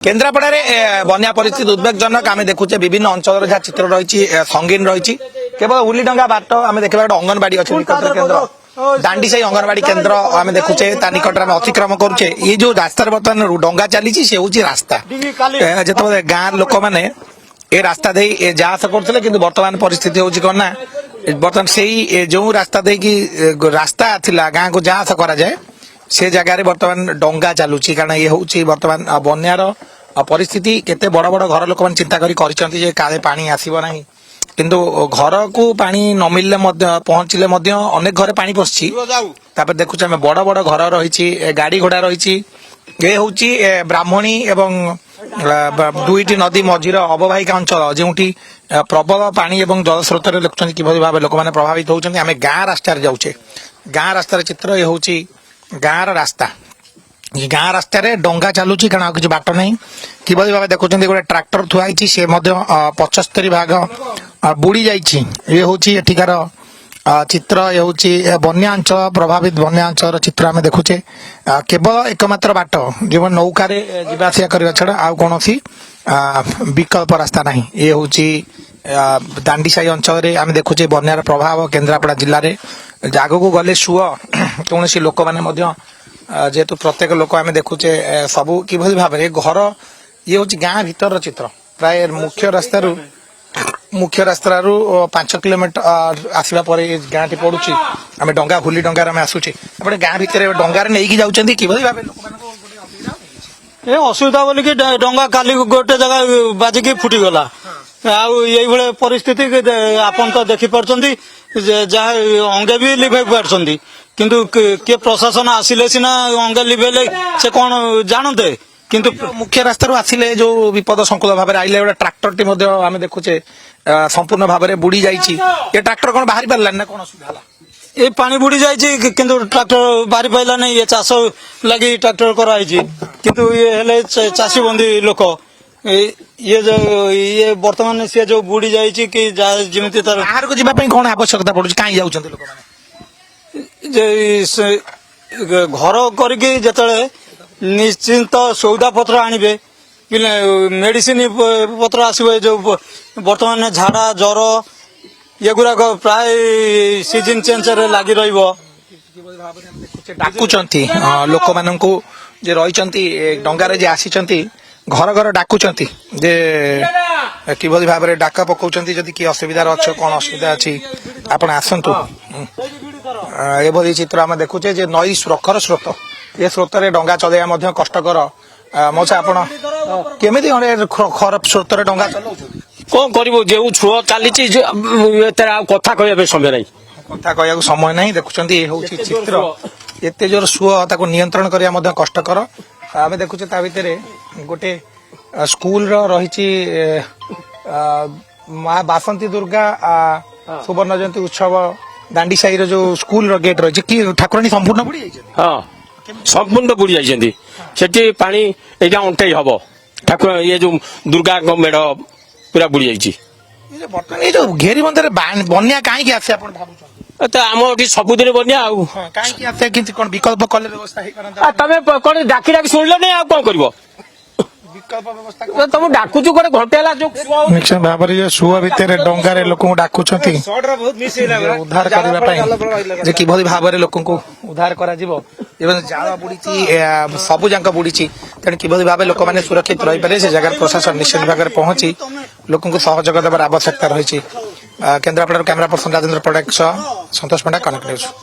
केन्द्रापड़े बन्या परिस्थिति उद्वेगजनक आम देखुचे विभिन्न अंचल जहाँ चित्र रही संगीन रही केवल उली डंगा बाट आम देखा गोटे अंगनवाड़ी अच्छे निकट केन्द्र दांडी साही अंगनवाड़ी केन्द्र आम देखुचे निकट में अतिक्रम करुचे ये जो रास्तार बर्तमान डंगा चली सी हूँ रास्ता जिते गाँव लोक मैंने ये रास्ता दे जा आस करते कि बर्तमान परिस्थिति हूँ कौन ना बर्तमान से जो रास्ता दे कि रास्ता थिला गाँव को जा आस कराए से जगह बर्तमान डंगा चलुची कारण ये हूँ बर्तमान बन्यार परिस्थिति केते बड़ बड़ घर लोक मैंने चिंता करी काले पानी आसब ना किंतु घर को पानी न मिलले पहुंचले अनेक घर पानी पशि देखुचे आम बड़ बड़ घर रही गाड़ी घोड़ा रही ये हूँ ब्राह्मणी एवं दुईटी नदी मझीर अववाहिका अंचल जो प्रबल पानी एवं जलस्रोत देखुं कि भाव लोक मैंने प्रभावित होती आम गाँ रास्तार जाऊे गाँ रास्तार चित्र ये हूँ गाँव रास्ता गाँ रास्त डंगा चलुची कारण किसी बाट ना कि भाव देखुं गोटे ट्राक्टर थुआई सी 75 भाग बुड़ी जाइए ये हूँ एठिकार चित्र ये हूँ बन्या अंचल प्रभावित बन्या अंचल चित्र आम देखुचे केवल एकमात्र बाट जो नौकार जावास करने छड़ा आउ कौन विकल्प रास्ता ना ये हूँ दांडी साही अंचल आम देखुचे बन्यार प्रभाव केन्द्रापड़ा जिले में आगू गले सुअ कौन लोक मैंने जेहेतु प्रत्येक लोक आम देखुचे सबू कि भाव में घर ये हूँ गाँ भीतर चित्र प्राय मुख्य रास्तार 5 किलोमीटर आसवा पर गाँ टी पड़ू आम डंगा हुली डंगार आम आसूचे गाँ भीतर डंगार नहीं जाऊँ कि भाव ए असुविधा बोल कि डंगा काली गोटे जगह बाजिकी फुटीगला आई परिस्थिति आपन तो देखी पार्टी जहाँ अंगे भी लिभे पार्टी किंतु किए प्रशासन आसिले सीना अंगे लिभेले से कौन जानते किंतु मुख्य रास्तार आसिले जो विपद संकुल भाव आइले गोटे ट्राक्टर टी आम देखुचे संपूर्ण भाव में बुड़ी जाइए ये ट्राक्टर कौन बाहरी पारा ना कौन असुविधा ये पानी बुड़ी जाइए किंतु ट्राक्टर बाहरी पाइला नहीं ये चाष लगी ट्राक्टर कराई किंतु ये हेले चाषी बंदी लोक ये जो ये वर्तमान सी जो बुड़ी जाइए कि जमी तार बाहर को जावाई कौन आवश्यकता पड़ुची कहीं जाऊँ लोक घर करके जिते निश्चिंत सौदा पत्र आणवे कि मेडिसिन पत्र आसवे जो वर्तमान झाड़ा ज्वर ये गुराक प्राय सीजन चेंज लगी डाकुचंती लोक मानू जे रही डंगार जे आसी घर घर डाकुचंती जे किभली भाव में डाक पकाउछंती जदि कि असुविधा अच्छे कौन असुविधा अच्छी आपण आसंतु एभली चित्र आम देखुचे जे नई प्रखर स्रोत ये स्रोत डंगा चलैया कष्टकर मौसा आपण केमी खराब स्रोत डंगा चलाऊ कौन कर जो छुआ चली कथा कहवा समय ना कथा कहू समय ना देखुं ये हूँ चित्र एत जोर सुअ ताको नियंत्रण करने कष्टकर आम देखुचे ता भितर गोटे स्कूल रही माँ बासंती दुर्गा सुवर्ण जयंती उत्सव दांडी साही जो स्कूल गेट रही कि ठाकुराणी संपूर्ण बुड़ी जाइए हाँ संपूर्ण बुड़ी जाइए सेठी पानी यहाँ अंटे हम ठाकुर ये जो दुर्गा मेढ़ पूरा बुड़ी जाइए बर्तमान ये जो घेरी बंधे बन्या कहीं आसे आम सबुदिन बनिया कहीं आसे कि विकल्प कले व्यवस्था तमें कौन डाकी डाकी शुणल नहीं आ कौन कर विकल्प व्यवस्था तुम डाकुच गोटे घंटे निश्चय भाव में सुआ भितर डंगार लोक डाकुंट उद्धार करने कि भाव में लोक उद्धार कर जाल बुड़ी सबू जाक बुड़ी तेणु कि भाव लोक मैंने सुरक्षित रही पारे से जगह प्रशासन निश्चित भाव में पहुंची लोक सहयोग देवार आवश्यकता रही केन्द्रापड़ा कैमरा पर्सन राजेन्द्र पड़ाक सतोष पंडा कनेक्ट न्यूज।